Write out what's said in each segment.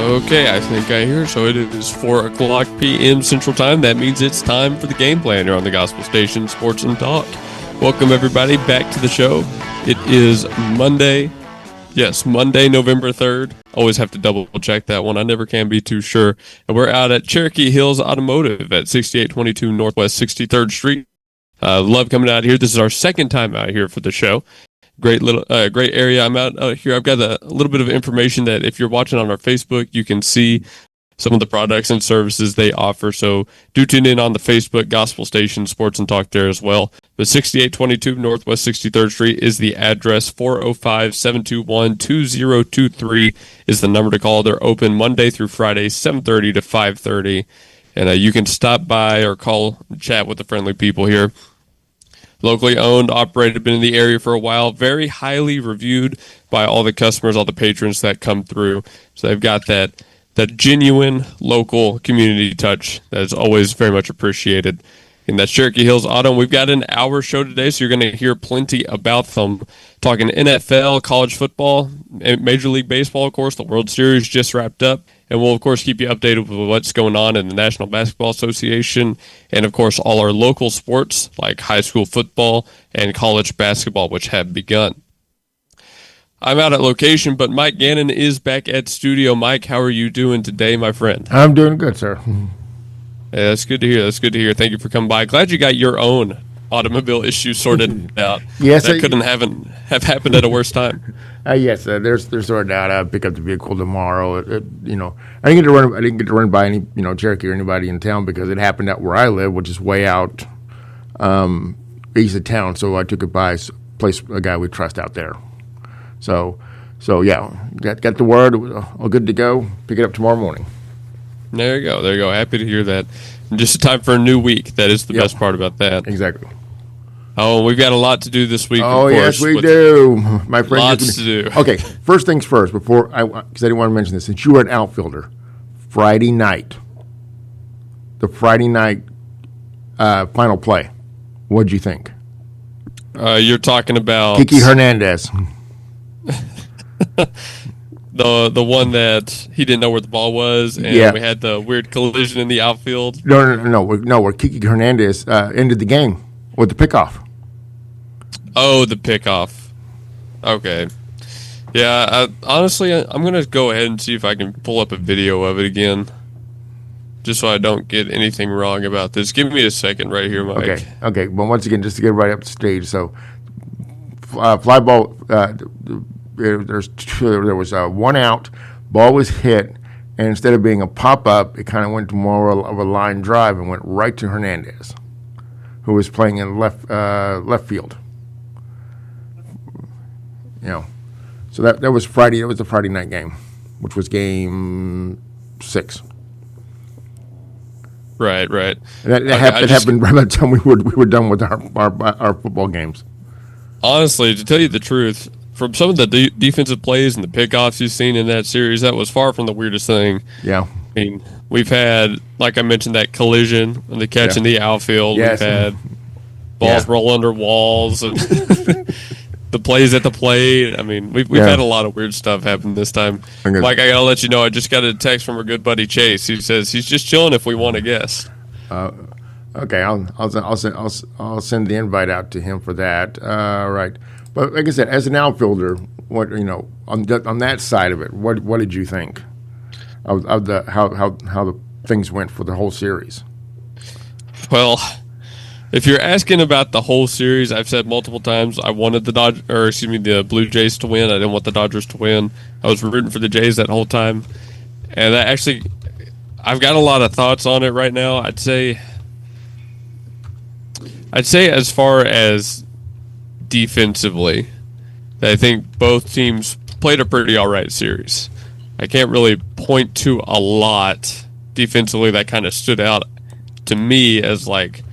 Okay, I think I hear. So it is 4 o'clock p.m. Central Time. That means it's time for the game plan here on the Gospel Station Sports and Talk. Welcome, everybody, back to the show. It is Monday. Yes, Monday, November 3rd. Always have to double check that one. I never can be too sure. And we're out at Cherokee Hills Automotive at 6822 Northwest 63rd Street. Love coming out here. This is our second time out here for the show. Great area. I'm out here. I've got a little bit of information that if you're watching on our Facebook, you can see some of the products and services they offer. So do tune in on the Facebook Gospel Station Sports and Talk there as well. The 6822 Northwest 63rd Street is the address. 405-721-2023 is the number to call. They're open Monday through Friday, 7:30 to 5:30. And you can stop by or call, chat with the friendly people here. Locally owned, operated, been in the area for a while. Very highly reviewed by all the customers, all the patrons that come through. So they've got that genuine local community touch that is always very much appreciated. And that's Cherokee Hills Auto. We've got an hour show today, so you're going to hear plenty about them. Talking NFL, college football, Major League Baseball, of course. The World Series just wrapped up. And we'll, of course, keep you updated with what's going on in the National Basketball Association and, of course, all our local sports like high school football and college basketball, which have begun. I'm out at location, but Mike Gannon is back at studio. Mike, how are you doing today, my friend? I'm doing good, sir. Yeah, that's good to hear. That's good to hear. Thank you for coming by. Glad you got your own automobile issues sorted out. Yes, that couldn't have happened at a worse time. Yes, they're sorted out. I'll pick up the vehicle tomorrow. I didn't get to run by any Cherokee or anybody in town because it happened out where I live, which is way out east of town. So I took it by a guy we trust out there. So yeah, got the word. All good to go. Pick it up tomorrow morning. There you go. Happy to hear that. Just in time for a new week. That is the best part about that. Exactly. Oh, we've got a lot to do this week. Oh, yes, we do. My friend. Lots to do. Okay, first things first, because I didn't want to mention this. Since you were an outfielder, Friday night, the Friday night final play, what'd you think? You're talking about Kiki Hernandez. The one that he didn't know where the ball was, and we had the weird collision in the outfield. No. Where Kiki Hernandez ended the game with the pickoff. Oh, the pickoff. Okay. Yeah, honestly, I'm going to go ahead and see if I can pull up a video of it again, just so I don't get anything wrong about this. Give me a second right here, Mike. Okay. Well, once again, just to get right up to stage, so fly ball, there was one out, ball was hit, and instead of being a pop-up, it kind of went to more of a line drive and went right to Hernandez, who was playing in left field. So that was Friday. It was the Friday night game, which was game 6. Right. And that happened right by the time we were done with our football games. Honestly, to tell you the truth, from some of the defensive plays and the pickoffs you've seen in that series, that was far from the weirdest thing. Yeah. I mean, we've had, like I mentioned, that collision and the catch in the outfield. Yes. We've had balls roll under walls and the plays at the plate. I mean, we've had a lot of weird stuff happen this time. Like, I got to let you know, I just got a text from our good buddy Chase. He says he's just chilling if we want a guest. Okay, I'll send the invite out to him for that. Right. But like I said, as an outfielder, what on that side of it, what did you think of how the things went for the whole series? Well, if you're asking about the whole series, I've said multiple times I wanted the Blue Jays to win. I didn't want the Dodgers to win. I was rooting for the Jays that whole time, and I've got a lot of thoughts on it right now. I'd say as far as defensively, I think both teams played a pretty all right series. I can't really point to a lot defensively that kind of stood out to me as like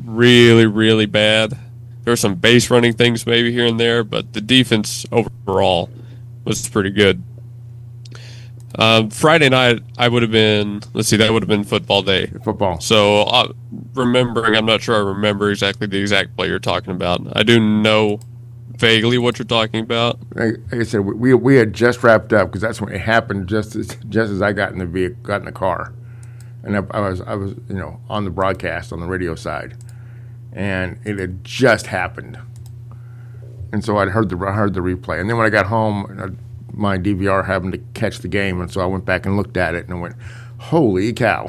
really, really bad. There were some base running things maybe here and there, but the defense overall was pretty good. Friday night, that would have been football day. Football. So, I'm not sure I remember exactly the exact play you're talking about. I do know vaguely what you're talking about. Like I said, we had just wrapped up because that's when it happened. Just as I got in the car, and I was on the broadcast on the radio side, and it had just happened. And so I heard the replay, and then when I got home, my DVR happened to catch the game, and so I went back and looked at it, and I went, "Holy cow!"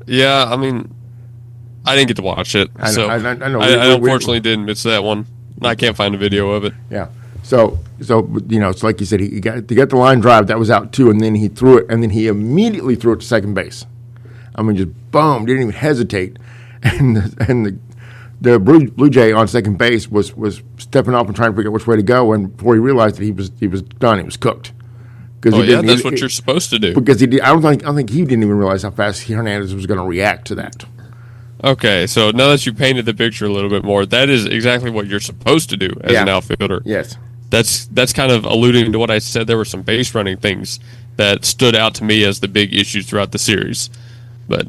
Yeah, I mean, I didn't get to watch it, so I unfortunately didn't miss that one. I can't find a video of it. Yeah, so it's like you said, he got the line drive that was out too, and then he threw it, and then he immediately threw it to second base. I mean, just boom, didn't even hesitate. And the Blue Jay on second base was stepping off and trying to figure out which way to go, and before he realized that he was done, he was cooked. That's what you're supposed to do. Because I don't think he didn't even realize how fast Hernandez was going to react to that. Okay, so now that you painted the picture a little bit more, that is exactly what you're supposed to do as an outfielder. Yes, that's kind of alluding to what I said. There were some base running things that stood out to me as the big issues throughout the series. But,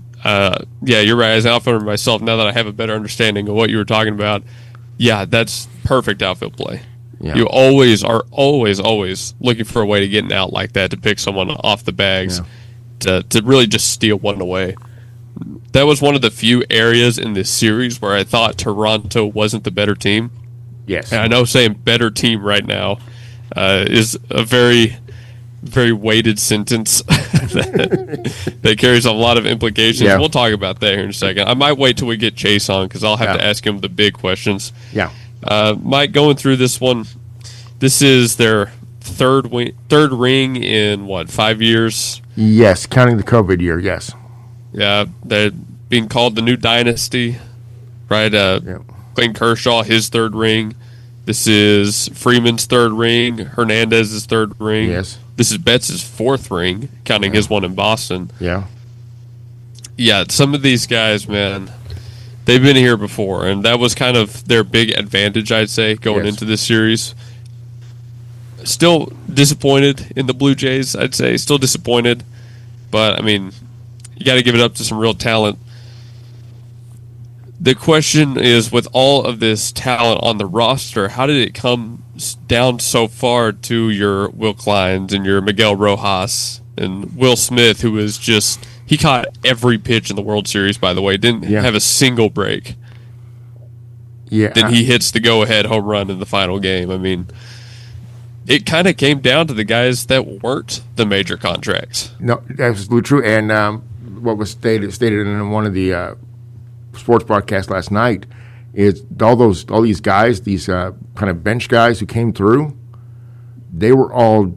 you're right. As an outfielder myself, now that I have a better understanding of what you were talking about, that's perfect outfield play. Yeah. You always are always looking for a way to get an out like that, to pick someone off the bags, to really just steal one away. That was one of the few areas in this series where I thought Toronto wasn't the better team. Yes. And I know saying better team right now is a very, very weighted sentence that carries a lot of implications. Yeah. We'll talk about that here in a second. I might wait till we get Chase on because I'll have to ask him the big questions. Yeah. Mike, going through this one, this is their third ring in 5 years? Yes, counting the COVID year, yes. Yeah, they're being called the new dynasty, right? Clayton Kershaw, his third ring. This is Freeman's third ring, Hernandez's third ring. Yes. This is Betts' fourth ring, counting his one in Boston. Yeah. Yeah, some of these guys, man, they've been here before, and that was kind of their big advantage, I'd say, going into this series. Still disappointed in the Blue Jays, I'd say. Still disappointed. But, I mean, you got to give it up to some real talent. The question is, with all of this talent on the roster, how did it come down so far to your Will Kleins and your Miguel Rojas and Will Smith, who was just... He caught every pitch in the World Series, by the way. Didn't have a single break. Yeah. Then he hits the go-ahead home run in the final game. I mean, it kind of came down to the guys that weren't the major contracts. No, that's absolutely true. And what was stated in one of the sports broadcasts last night is all these guys, these kind of bench guys who came through, they were all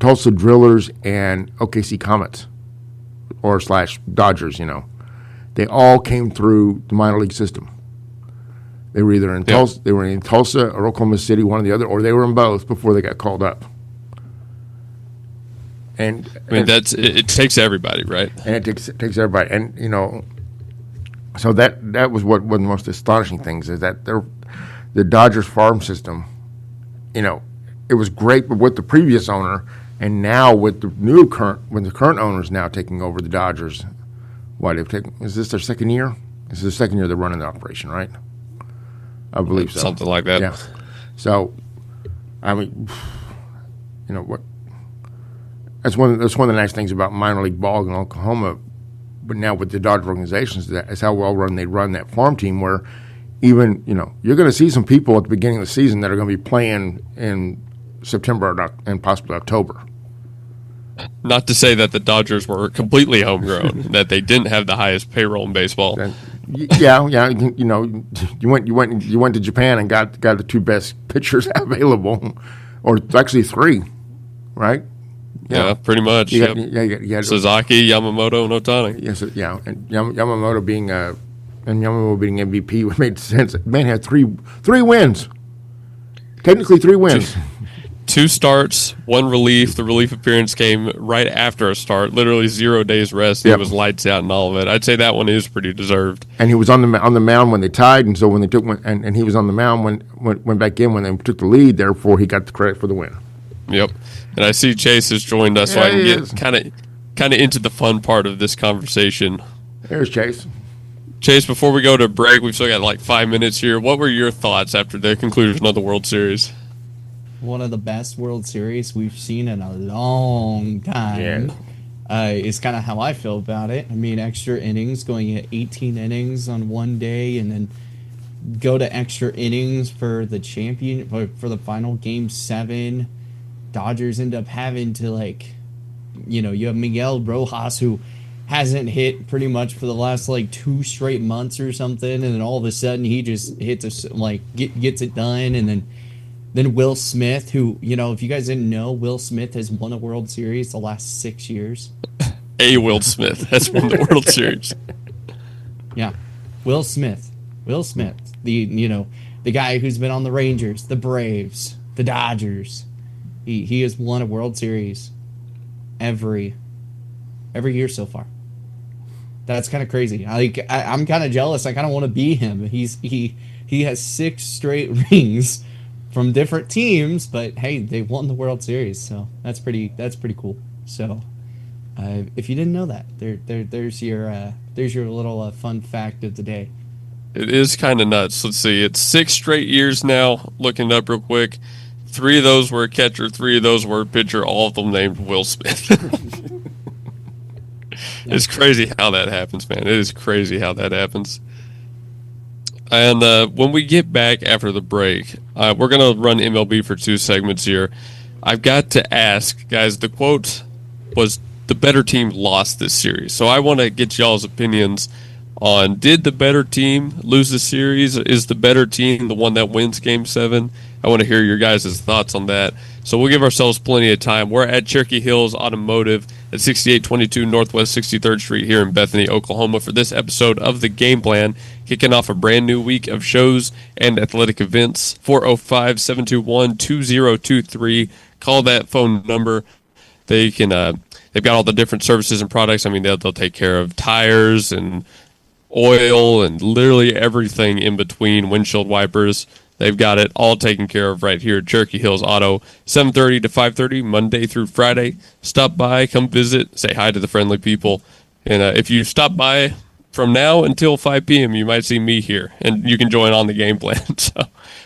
Tulsa Drillers and OKC Comets. Or / Dodgers, they all came through the minor league system. They were either in Tulsa, they were in Tulsa or Oklahoma City, one or the other, or they were in both before they got called up. And I mean, it takes everybody, right? And it takes everybody, and so that was one of the most astonishing things is that the Dodgers farm system, it was great with the previous owner. And now with the current owners now taking over the Dodgers, is this their second year? This is the second year they're running the operation, right? I believe so. Something like that. Yeah. So, I mean, what? That's one of the nice things about minor league ball in Oklahoma. But now with the Dodger organizations, is how well run they run that farm team. Where even you're going to see some people at the beginning of the season that are going to be playing in September and possibly October. Not to say that the Dodgers were completely homegrown, that they didn't have the highest payroll in baseball. Yeah. You went to Japan and got the two best pitchers available, or actually three, right? Yeah, pretty much. You got Sasaki, Yamamoto, and Ohtani. Yes, yeah, and Yamamoto being MVP, which made sense. Man had three wins. Technically, 3 wins. 2 starts, 1 relief. The relief appearance came right after a start. Literally 0 days rest. It was lights out and all of it. I'd say that one is pretty deserved. And he was on the mound when they tied, and so when they took one, and he was on the mound when went back in when they took the lead. Therefore, he got the credit for the win. Yep. And I see Chase has joined us, so I can get kind of into the fun part of this conversation. There's Chase. Chase, before we go to break, we've still got like 5 minutes here. What were your thoughts after the conclusion of the World Series? One of the best World Series we've seen in a long time. Is kind of how I feel about it. I mean, extra innings, going at 18 innings on one day, and then go to extra innings for the for the final Game 7. Dodgers end up having to, you have Miguel Rojas, who hasn't hit pretty much for the last 2 straight months or something, and then all of a sudden he just hits gets it done. And then Will Smith, who, if you guys didn't know, Will Smith has won a World Series the last 6 years. Will Smith has won the World Series. Yeah, Will Smith, the guy who's been on the Rangers, the Braves, the Dodgers. He has won a World Series every year so far. That's kind of crazy. I'm kind of jealous. I kind of want to be him. He has 6 straight rings from different teams, but hey, they won the World Series, so that's pretty cool. So, if you didn't know that, there's your little fun fact of the day. It is kind of nuts. Let's see. It's 6 straight years now. Looking it up real quick. 3 of those were a catcher. 3 of those were a pitcher. All of them named Will Smith. It's crazy how that happens, man. It is crazy how that happens. And when we get back after the break, we're going to run MLB for 2 segments here. I've got to ask, guys, the quote was, the better team lost this series. So I want to get y'all's opinions on, did the better team lose the series? Is the better team the one that wins Game 7? I want to hear your guys' thoughts on that. So we'll give ourselves plenty of time. We're at Cherokee Hills Automotive at 6822 Northwest 63rd Street here in Bethany, Oklahoma, for this episode of The Game Plan, kicking off a brand new week of shows and athletic events. 405-721-2023. Call that phone number. They can. They've got all the different services and products. I mean, they'll take care of tires and oil and literally everything in between, windshield wipers. They've got it all taken care of right here at Cherokee Hills Auto, 7:30 to 5:30, Monday through Friday. Stop by, come visit, say hi to the friendly people. And if you stop by from now until 5 p.m., you might see me here, and you can join on the game plan. So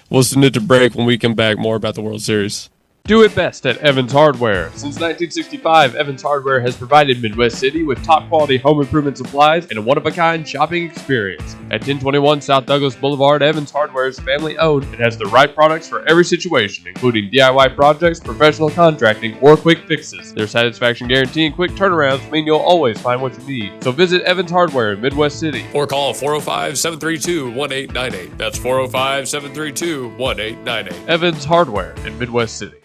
we'll send it to break. When we come back, more about the World Series. Do it best at Evans Hardware. Since 1965, Evans Hardware has provided Midwest City with top-quality home improvement supplies and a one-of-a-kind shopping experience. At 1021 South Douglas Boulevard, Evans Hardware is family-owned and has the right products for every situation, including DIY projects, professional contracting, or quick fixes. Their satisfaction guarantee and quick turnarounds mean you'll always find what you need. So visit Evans Hardware in Midwest City. Or call 405-732-1898. That's 405-732-1898. Evans Hardware in Midwest City.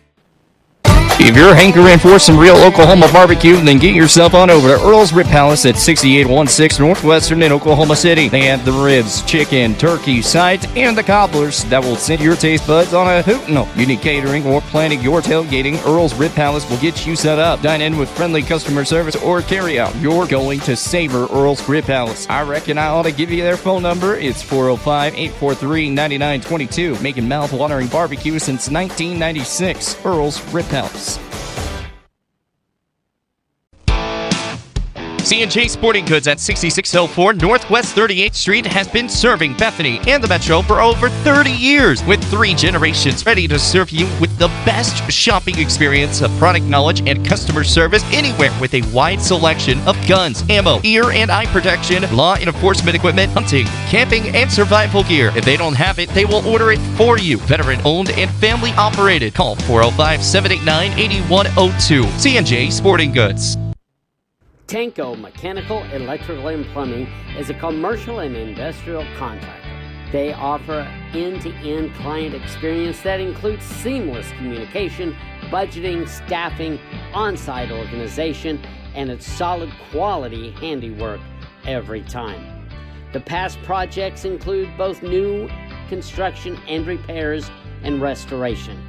If you're hankering for some real Oklahoma barbecue, then get yourself on over to Earl's Rib Palace at 6816 Northwestern in Oklahoma City. They have the ribs, chicken, turkey, sides, and the cobblers that will send your taste buds on a hoot. No, you need catering or planning your tailgating, Earl's Rib Palace will get you set up. Dine in with friendly customer service or carry out. You're going to savor Earl's Rib Palace. I reckon I ought to give you their phone number. It's 405-843-9922. Making mouth-watering barbecue since 1996. Earl's Rib Palace. C&J Sporting Goods at 6604 Northwest 38th Street has been serving Bethany and the Metro for over 30 years, with 3 generations ready to serve you with the best shopping experience of product knowledge and customer service anywhere, with a wide selection of guns, ammo, ear and eye protection, law enforcement equipment, hunting, camping, and survival gear. If they don't have it, they will order it for you. Veteran owned and family operated. Call 405-789-8102. C&J Sporting Goods. Tanko Mechanical, Electrical, and Plumbing is a commercial and industrial contractor. They offer end-to-end client experience that includes seamless communication, budgeting, staffing, on-site organization, and its solid quality handiwork every time. The past projects include both new construction and repairs and restoration.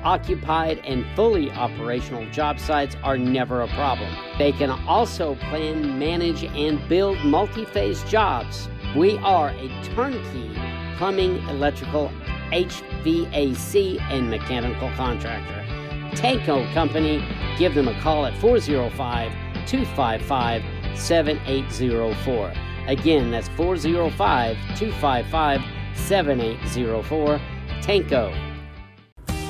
Occupied and fully operational job sites are never a problem. They can also plan, manage, and build multi-phase jobs. We are a turnkey plumbing, electrical, HVAC, and mechanical contractor. Tanko Company, give them a call at 405-255-7804. Again, that's 405-255-7804. Tanko.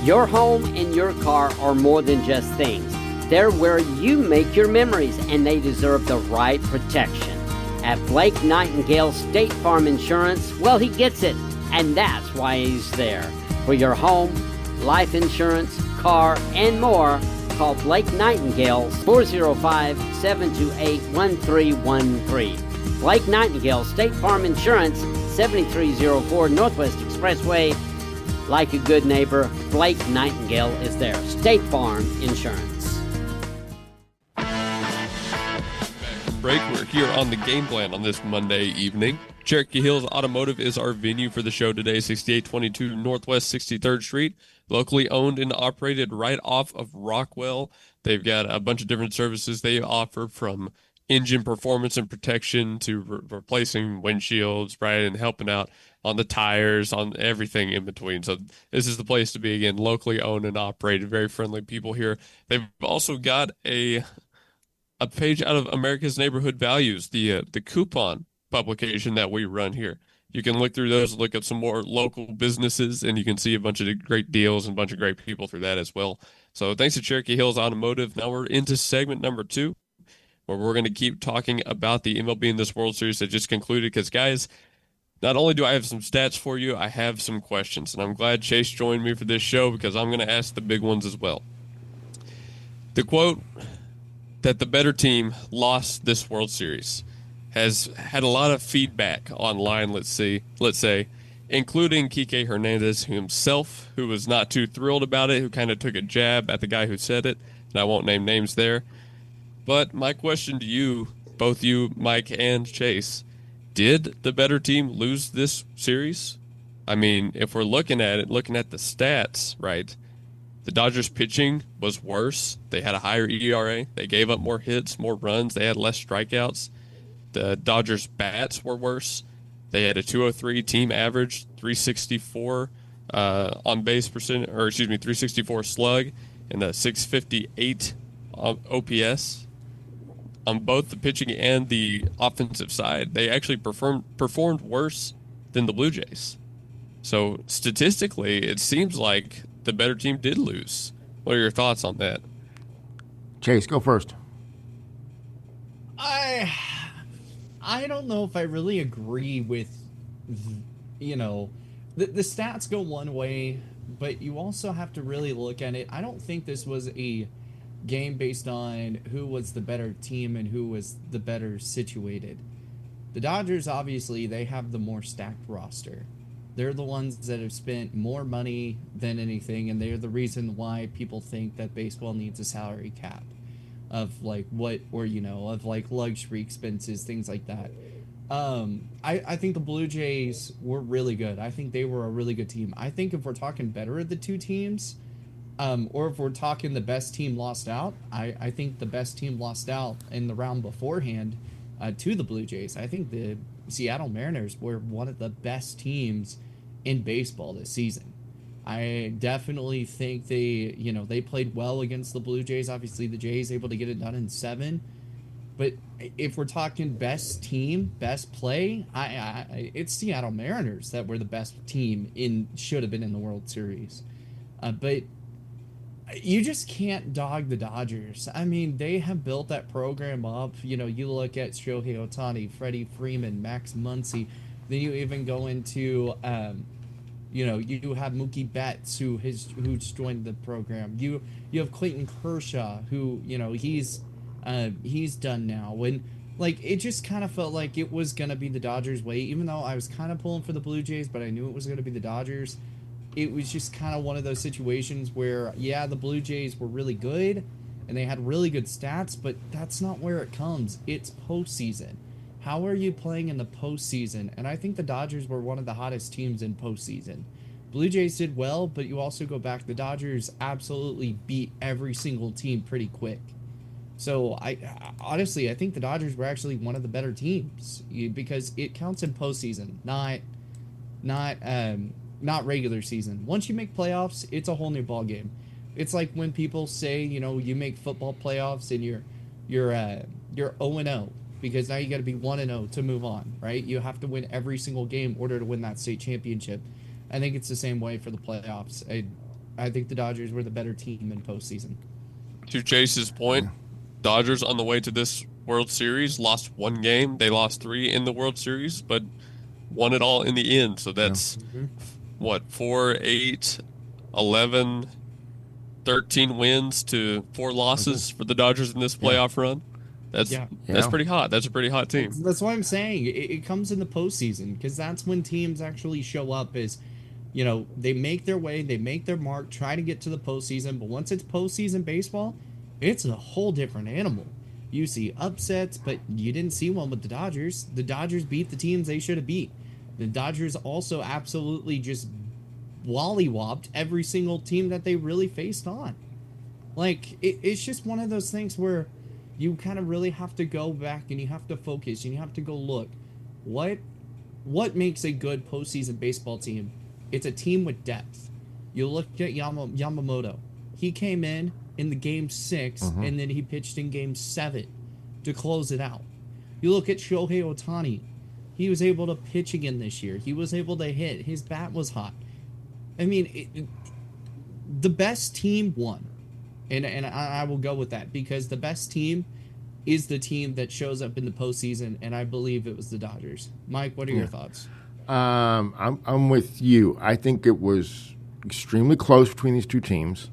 Your home and your car are more than just things. They're where you make your memories, and they deserve the right protection. At Blake Nightingale State Farm Insurance, well, he gets it, and that's why he's there. For your home, life insurance, car, and more, call Blake Nightingale, 405-728-1313. Blake Nightingale State Farm Insurance, 7304 Northwest Expressway. Like a good neighbor, Blake Nightingale is there. State Farm Insurance. Break. We're here on the game plan on this Monday evening. Cherokee Hills Automotive is our venue for the show today, 6822 Northwest 63rd Street. Locally owned and operated right off of Rockwell. They've got a bunch of different services they offer, from engine performance and protection to replacing windshields, right, and helping out on the tires, on everything in between. So this is the place to be. Again, locally owned and operated, very friendly people here. They've also got a page out of America's Neighborhood Values, the coupon publication that we run here. You can look through those, look at some more local businesses, and you can see a bunch of great deals and a bunch of great people through that as well. So thanks to Cherokee Hills Automotive. Now we're into segment number 2, where we're going to keep talking about the MLB in this World Series that just concluded. Because, guys, not only do I have some stats for you, I have some questions. And I'm glad Chase joined me for this show, because I'm going to ask the big ones as well. The quote that the better team lost this World Series has had a lot of feedback online, let's say, including Kike Hernandez himself, who was not too thrilled about it, who kind of took a jab at the guy who said it, and I won't name names there. But my question to you, both you, Mike, and Chase, did the better team lose this series? I mean, if we're looking at it, looking at the stats, right, the Dodgers pitching was worse. They had a higher ERA. They gave up more hits, more runs. They had less strikeouts. The Dodgers bats were worse. They had a 203 team average, 364 on base percent, or excuse me, 364 slug, and a 658 OPS. On both the pitching and the offensive side, they actually performed worse than the Blue Jays. So statistically, it seems like the better team did lose. What are your thoughts on that? Chase, go first. I don't know if I really agree with, the stats go one way, but you also have to really look at it. I don't think this was a game based on who was the better team and who was the better situated. The Dodgers, obviously, they have the more stacked roster. They're the ones that have spent more money than anything, and they're the reason why people think that baseball needs a salary cap of luxury expenses, things like that. I think the Blue Jays were really good. I think they were a really good team. I think if we're talking better of the two teams, or if we're talking the best team lost out, I think the best team lost out in the round beforehand to the Blue Jays. I think the Seattle Mariners were one of the best teams in baseball this season. I definitely think they played well against the Blue Jays. Obviously, the Jays able to get it done in 7. But if we're talking best team, best play, it's Seattle Mariners that were the best team should have been in the World Series. But you just can't dog the Dodgers. I mean, they have built that program up. You look at Shohei Ohtani, Freddie Freeman, Max Muncy. Then you even go into, you have Mookie Betts, who's joined the program. You have Clayton Kershaw, who, he's done now. When, it just kind of felt like it was going to be the Dodgers' way, even though I was kind of pulling for the Blue Jays, but I knew it was going to be the Dodgers. It was just kind of one of those situations where, the Blue Jays were really good, and they had really good stats, but that's not where it comes. It's postseason. How are you playing in the postseason? And I think the Dodgers were one of the hottest teams in postseason. Blue Jays did well, but you also go back, the Dodgers absolutely beat every single team pretty quick. So I think the Dodgers were actually one of the better teams, because it counts in postseason, not regular season. Once you make playoffs, it's a whole new ball game. It's like when people say, you make football playoffs and you're 0-0 because now you got to be 1-0 to move on, right? You have to win every single game in order to win that state championship. I think it's the same way for the playoffs. I think the Dodgers were the better team in postseason. To Chase's point, Dodgers on the way to this World Series lost one game. They lost 3 in the World Series, but won it all in the end. So that's, 4, 8, 11, 13 wins to 4 losses for the Dodgers in this playoff run. That's pretty hot. That's a pretty hot team. That's what I'm saying. It comes in the postseason because that's when teams actually show up as, they make their way, they make their mark, try to get to the postseason. But once it's postseason baseball, it's a whole different animal. You see upsets, but you didn't see one with the Dodgers. The Dodgers beat the teams they should have beat. The Dodgers also absolutely just wollywopped every single team that they really faced on. Like, it's just one of those things where you kind of really have to go back and you have to focus and you have to go look. What makes a good postseason baseball team? It's a team with depth. You look at Yamamoto. He came in the game 6, and then he pitched in game 7 to close it out. You look at Shohei Ohtani. He was able to pitch again this year. He was able to hit. His bat was hot. I mean, the best team won. And I will go with that because the best team is the team that shows up in the postseason, and I believe it was the Dodgers. Mike, what are your thoughts? I'm with you. I think it was extremely close between these two teams.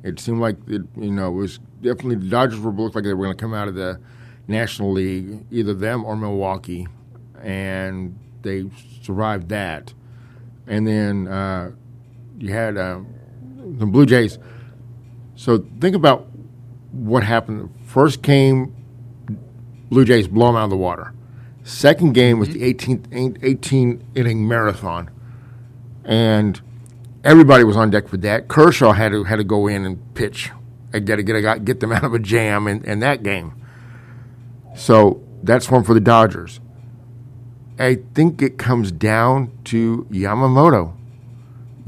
It seemed like it was definitely the Dodgers looked like they were going to come out of the National League, either them or Milwaukee, and they survived that. And then you had the Blue Jays. So think about what happened. First game, Blue Jays blow them out of the water. Second game was the 18-inning marathon, and everybody was on deck for that. Kershaw had to go in and pitch and get them out of a jam in that game. So that's one for the Dodgers. I think it comes down to Yamamoto.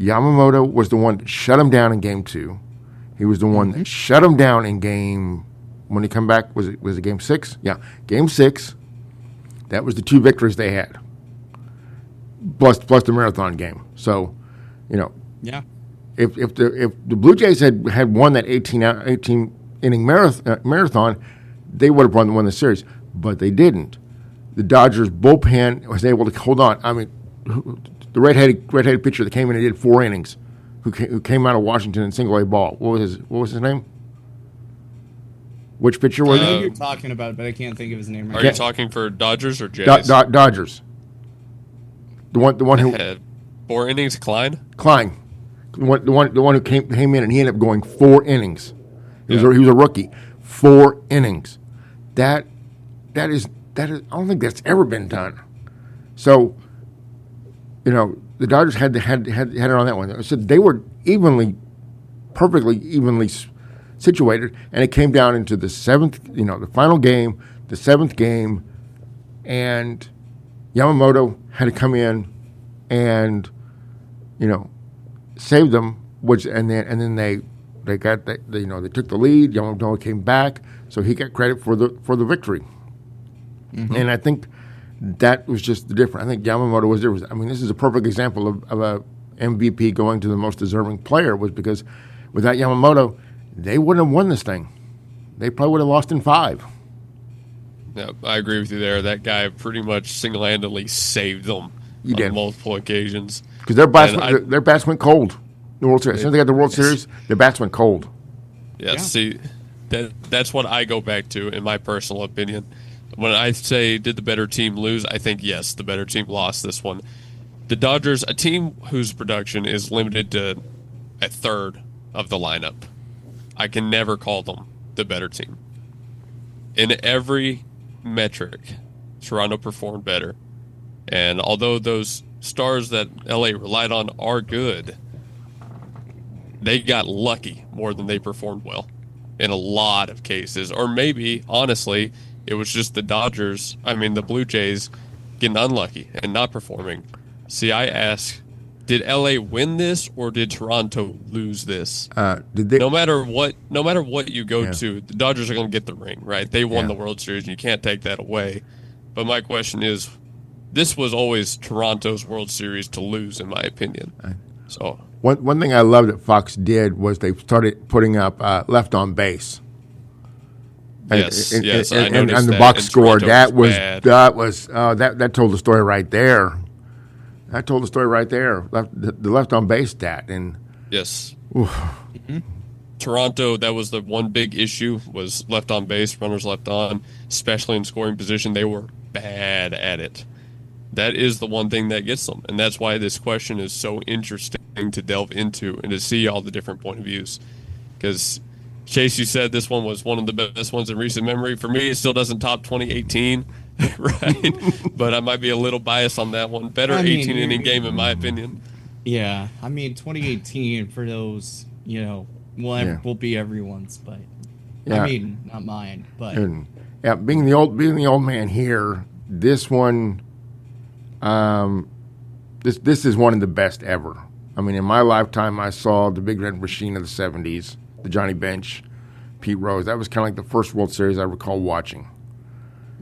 Yamamoto was the one that shut him down in game 2. He was the one that shut him down in game. When he come back, was it game 6? Yeah, game 6. That was the 2 victories they had, plus the marathon game. So, if the Blue Jays had won that 18 inning marathon, they would have won the series. But they didn't. The Dodgers bullpen was able to hold on. I mean, the redheaded pitcher that came in and did 4 innings, who came out of Washington in single A ball. What was his name? Which pitcher was I know it? who you're talking about, but I can't think of his name right now. Are you talking for Dodgers or Jays? Dodgers. The one who had 4 innings, Klein. The one who came in and he ended up going 4 innings. He was a rookie. 4 innings. That is I don't think that's ever been done. So, the Dodgers had it on that one. So they were perfectly evenly situated, and it came down into the 7th, the final game, the 7th game, and Yamamoto had to come in and, save them. And then they got that, they took the lead. Yamamoto came back, so he got credit for the victory. And I think that was just the difference. I think Yamamoto was there. I mean, this is a perfect example of a MVP going to the most deserving player, was because without Yamamoto, they wouldn't have won this thing. They probably would have lost in 5. Yeah, I agree with you there. That guy pretty much single-handedly saved them on multiple occasions. Because their bats went cold. The World Series. As soon as they got the World Series, their bats went cold. Yeah, see, that's what I go back to in my personal opinion. When I say, did the better team lose, I think, yes, the better team lost this one. The Dodgers, a team whose production is limited to a third of the lineup, I can never call them the better team. In every metric, Toronto performed better. And although those stars that LA relied on are good, they got lucky more than they performed well in a lot of cases. Or maybe, honestly, it was just the Blue Jays getting unlucky and not performing. See, I ask, did LA win this or did Toronto lose this? Did they? No matter what you go to, the Dodgers are going to get the ring, right? They won Yeah. the World Series, and you can't take that away. But my question is, this was always Toronto's World Series to lose, in my opinion. So One thing I love that Fox did was they started putting up left on base. yes, And I noticed and the that, box and score Toronto that was was bad. that told the story right there. That told the story right there. The left on base stat and Yes. Toronto, that was the one big issue, was left on base, runners left on, especially in scoring position. They were bad at it. That is the one thing that gets them. And that's why this question is so interesting to delve into and to see all the different point of views. Because, Chase, you said this one was one of the best ones in recent memory. For me, it still doesn't top 2018, right? But I might be a little biased on that one. Better 18-inning game, in my opinion. Yeah, I mean, 2018 for those, will be everyone's, but Yeah. I mean, not mine, but and being the old man here, this one, this is one of the best ever. I mean, in my lifetime, I saw the Big Red Machine of the '70s, the Johnny Bench, Pete Rose. That was kind of like the first World Series I recall watching.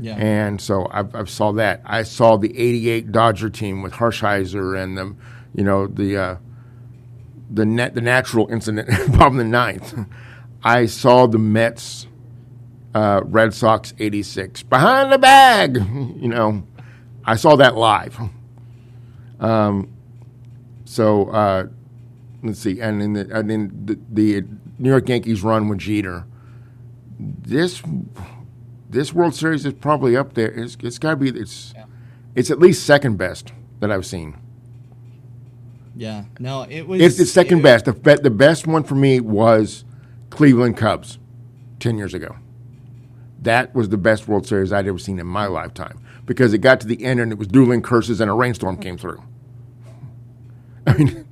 yeah, And so I saw that. I saw the '88 Dodger team with Hershiser and the natural incident problem in the ninth. I saw the Mets, Red Sox '86 behind the bag. I saw that live. So let's see, and then the New York Yankees run with Jeter. This World Series is probably up there. It's got to be. It's at least second best that I've seen. yeah. No, it was. It's second best. The best one for me was Cleveland Cubs 10 years ago. That was the best World Series I'd ever seen in my lifetime because it got to the end and it was dueling curses and a rainstorm came through. I mean,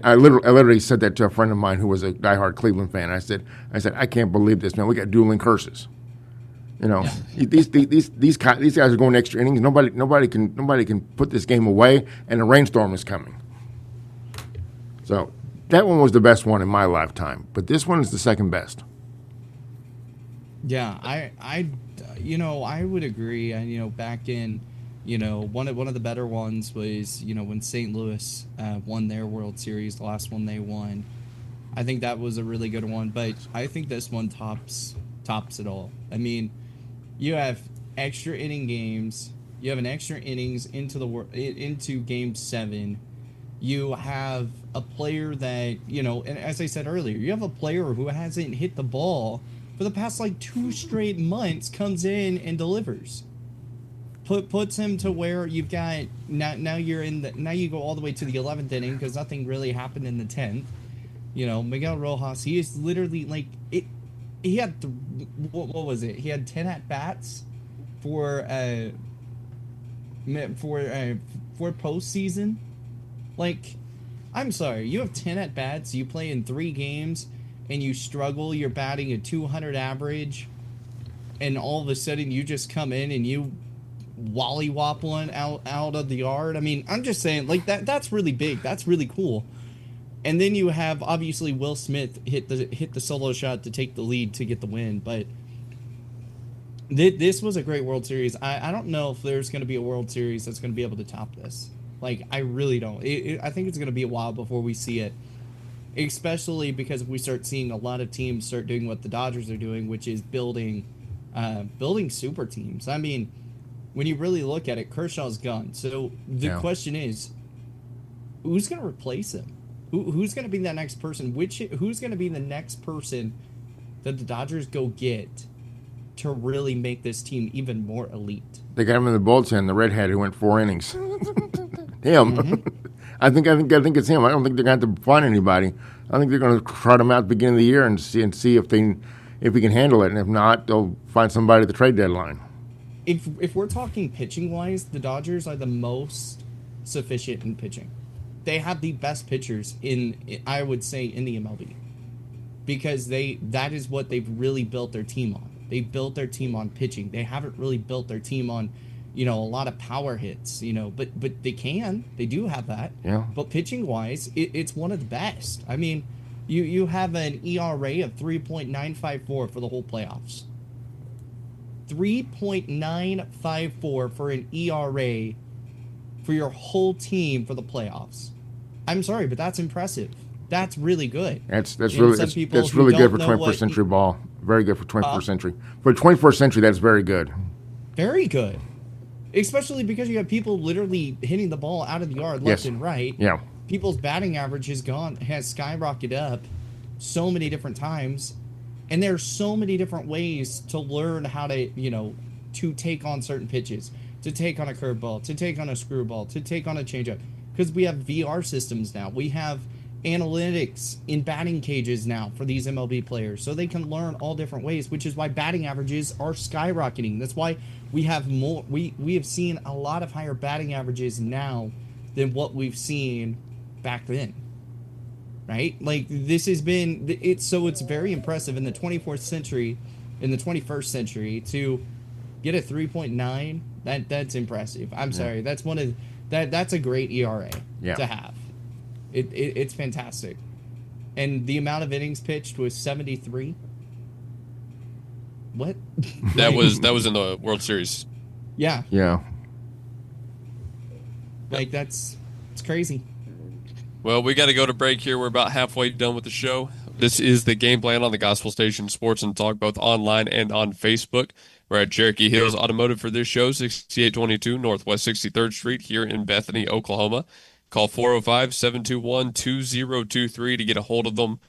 I literally said that to a friend of mine who was a diehard Cleveland fan. I said, I can't believe this, man. We got dueling curses. These guys are going extra innings. Nobody can put this game away, and a rainstorm is coming. So that one was the best one in my lifetime, but this one is the second best. Yeah, I would agree. And back in, one of the better ones was when St. Louis won their World Series, the last one they won. I think that was a really good one, but I think this one tops it all. I mean, you have extra inning games. You have an extra innings into Game 7. You have a player that and as I said earlier, you have a player who hasn't hit the ball for the past 2 straight months, comes in and delivers. Puts him to where you've got now you go all the way to the 11th inning because nothing really happened in the 10th. Miguel Rojas, he is literally he had what was it? He had 10 at bats for postseason. I'm sorry, you have 10 at bats, you play in 3 games, and you struggle. You're batting a 200 average, and all of a sudden you just come in and you wallywop one out of the yard. I mean, I'm just saying, that's really big. That's really cool. And then you have obviously Will Smith hit the solo shot to take the lead to get the win. But this was a great World Series. I don't know if there's going to be a World Series that's going to be able to top this. I really don't. I think it's going to be a while before we see it. Especially because we start seeing a lot of teams start doing what the Dodgers are doing, which is building super teams. I mean, when you really look at it, Kershaw's gone. So the question is, who's going to replace him? Who's going to be that next person? Who's going to be the next person that the Dodgers go get to really make this team even more elite? They got him in the bullpen, the redhead who went 4 innings. Him. Mm-hmm. I think it's him. I don't think they're going to have to find anybody. I think they're going to trot him out at the beginning of the year and see if he can handle it, and if not, they'll find somebody at the trade deadline. If we're talking pitching wise, the Dodgers are the most sufficient in pitching. They have the best pitchers I would say in the MLB, because that is what they've really built their team on. They built their team on pitching. They haven't really built their team on, a lot of power hits, but they do have that. Yeah. But pitching wise, it's one of the best. I mean, you have an ERA of 3.954 for the whole playoffs. 3.954 for an ERA for your whole team for the playoffs. I'm sorry, but that's impressive. That's really good. That's really good for 21st century ball. Very good for 21st century. For 21st century, that's very good. Very good. Especially because you have people literally hitting the ball out of the yard left and right. Yeah. People's batting average has skyrocketed up so many different times. And there's so many different ways to learn how to, to take on certain pitches, to take on a curveball, to take on a screwball, to take on a changeup. Because we have VR systems now. We have analytics in batting cages now for these MLB players, so they can learn all different ways, which is why batting averages are skyrocketing. That's why we have more. We have seen a lot of higher batting averages now than what we've seen back then. Right? Like this has been it's very impressive in the 21st century to get a 3.9. That's impressive. I'm sorry. That's that's a great ERA to have. It's fantastic. And the amount of innings pitched was 73. What? That was in the World Series. Yeah. Yeah. Like it's crazy. Well, we got to go to break here. We're about halfway done with the show. This is the Game Plan on the Gospel Station Sports and Talk, both online and on Facebook. We're at Cherokee Hills Automotive for this show, 6822 Northwest 63rd Street here in Bethany, Oklahoma. Call 405-721-2023 to get a hold of them.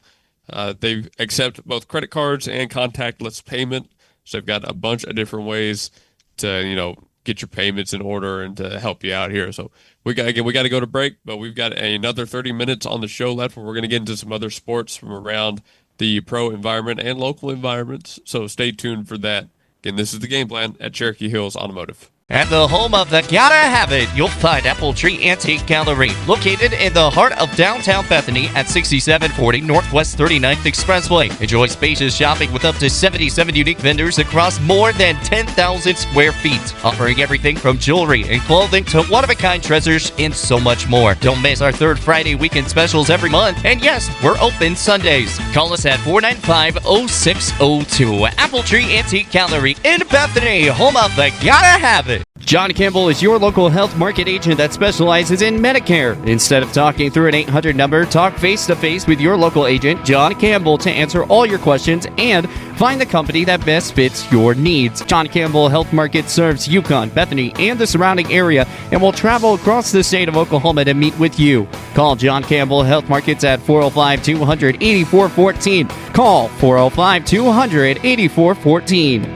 They accept both credit cards and contactless payment. So they've got a bunch of different ways to, get your payments in order and to help you out here. So we got to go to break, but we've got another 30 minutes on the show left where we're going to get into some other sports from around the pro environment and local environments. So stay tuned for that. Again, this is the Game Plan at Cherokee Hills Automotive. At the home of the Gotta Have It, you'll find Apple Tree Antique Gallery, located in the heart of downtown Bethany at 6740 Northwest 39th Expressway. Enjoy spacious shopping with up to 77 unique vendors across more than 10,000 square feet, offering everything from jewelry and clothing to one-of-a-kind treasures and so much more. Don't miss our third Friday weekend specials every month, and yes, we're open Sundays. Call us at 495-0602. Apple Tree Antique Gallery in Bethany, home of the Gotta Have It. John Campbell is your local health market agent that specializes in Medicare. Instead of talking through an 800 number, talk face-to-face with your local agent, John Campbell, to answer all your questions and find the company that best fits your needs. John Campbell Health Market serves Yukon, Bethany, and the surrounding area and will travel across the state of Oklahoma to meet with you. Call John Campbell Health Markets at 405-200-8414. Call 405-200-8414.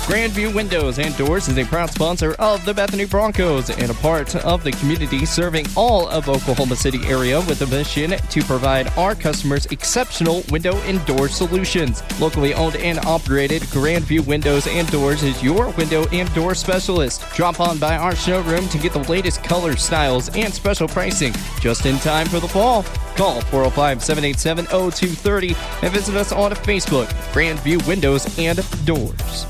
Grandview Windows and Doors is a proud sponsor of the Bethany Broncos and a part of the community serving all of Oklahoma City area with a mission to provide our customers exceptional window and door solutions. Locally owned and operated, Grandview Windows and Doors is your window and door specialist. Drop on by our showroom to get the latest colors, styles, and special pricing just in time for the fall. Call 405-787-0230 and visit us on Facebook, Grandview Windows and Doors.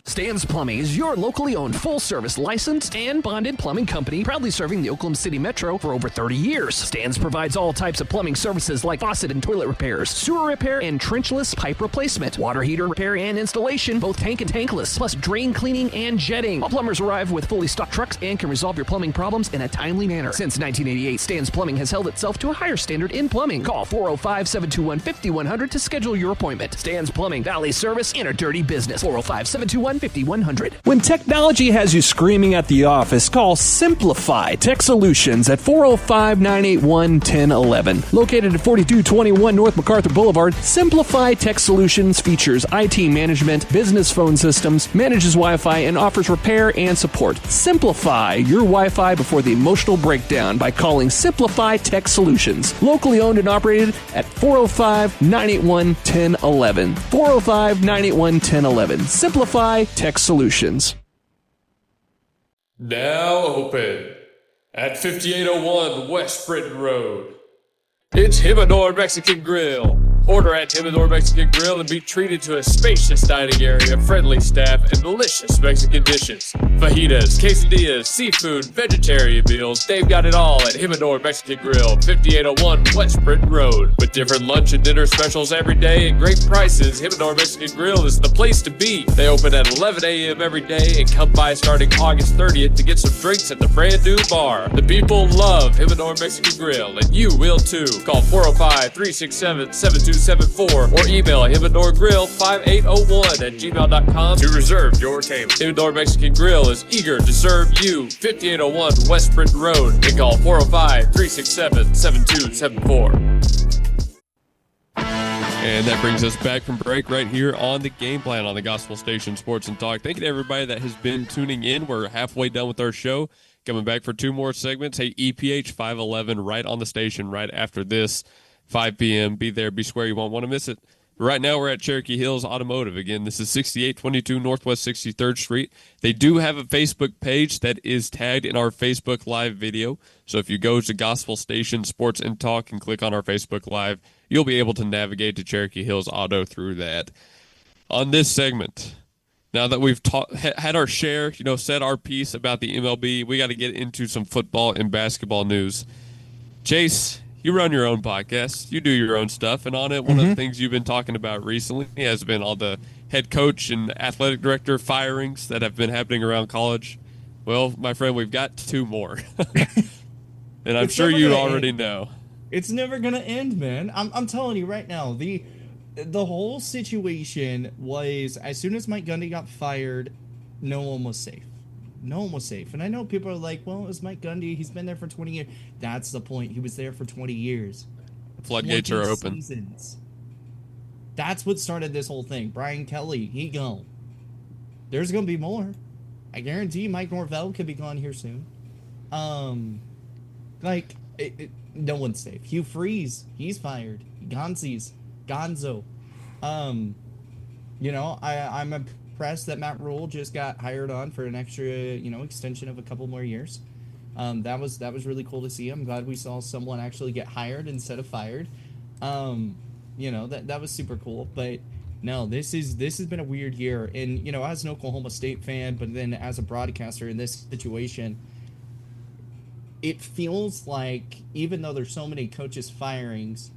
Stan's Plumbing is your locally owned full-service licensed and bonded plumbing company proudly serving the Oklahoma City Metro for over 30 years. Stan's provides all types of plumbing services like faucet and toilet repairs, sewer repair and trenchless pipe replacement, water heater repair and installation, both tank and tankless, plus drain cleaning and jetting. All plumbers arrive with fully stocked trucks and can resolve your plumbing problems in a timely manner. Since 1988, Stan's Plumbing has held itself to a higher standard in plumbing. Call 405-721-5100 to schedule your appointment. Stan's Plumbing, Valley service in a dirty business. 405-721-5100. When technology has you screaming at the office, call Simplify Tech Solutions at 405-981-1011. Located at 4221 North MacArthur Boulevard, Simplify Tech Solutions features IT management, business phone systems, manages Wi-Fi, and offers repair and support. Simplify your Wi-Fi before the emotional breakdown by calling Simplify Tech Solutions. Locally owned and operated at 405-981-1011. 405-981-1011. Simplify Tech Solutions. Now open at 5801 West Britain Road. It's Himador Mexican Grill. Order at Himador Mexican Grill and be treated to a spacious dining area, friendly staff, and delicious Mexican dishes. Fajitas, quesadillas, seafood, vegetarian meals, they've got it all at Himador Mexican Grill, 5801 West Britain Road. With different lunch and dinner specials every day and great prices, Himador Mexican Grill is the place to be. They open at 11 a.m. every day and come by starting August 30th to get some drinks at the brand new bar. The people love Himador Mexican Grill, and you will too. Call 405-367-7274 or email himadorgrill5801@gmail.com to reserve your table. Himador Mexican Grill is eager to serve you. 5801 West Britain Road, and call 405-367-7274. And that brings us back from break right here on the Game Plan on the Gospel Station Sports and Talk. Thank you to everybody that has been tuning in. We're halfway done with our show. Coming back for 2 more segments. Hey, EPH 511 right on the station right after this, 5 p.m. Be there, be square. You won't want to miss it. Right now, we're at Cherokee Hills Automotive. Again, this is 6822 Northwest 63rd Street. They do have a Facebook page that is tagged in our Facebook Live video. So if you go to Gospel Station Sports and Talk and click on our Facebook Live, you'll be able to navigate to Cherokee Hills Auto through that. On this segment, now that we've had our share, said our piece about the MLB, we got to get into some football and basketball news. Chase, you run your own podcast. You do your own stuff. And on it, one of the things you've been talking about recently has been all the head coach and athletic director firings that have been happening around college. Well, my friend, we've got 2 more. And I'm sure you already know. It's never going to end, man. I'm telling you right now, the whole situation was, as soon as Mike Gundy got fired, no one was safe. No one was safe. And I know people are like, well, it was Mike Gundy. He's been there for 20 years. That's the point. He was there for 20 years. Floodgates are open. Seasons. That's what started this whole thing. Brian Kelly, he gone. There's going to be more. I guarantee Mike Norvell could be gone here soon. No one's safe. Hugh Freeze, he's fired. Gonzo. I'm impressed that Matt Rule just got hired on for an extra, extension of a couple more years. That was really cool to see. I'm glad we saw someone actually get hired instead of fired. That was super cool. But no, this has been a weird year. And, as an Oklahoma State fan, but then as a broadcaster in this situation, it feels like even though there's so many coaches firings,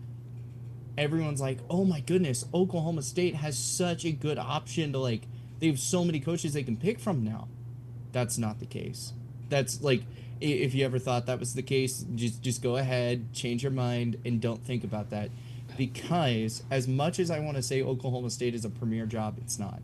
everyone's like, oh my goodness, Oklahoma State has such a good option to they have so many coaches they can pick from now. That's not the case. That's if you ever thought that was the case, just go ahead, change your mind, and don't think about that. Because as much as I want to say Oklahoma State is a premier job, it's not.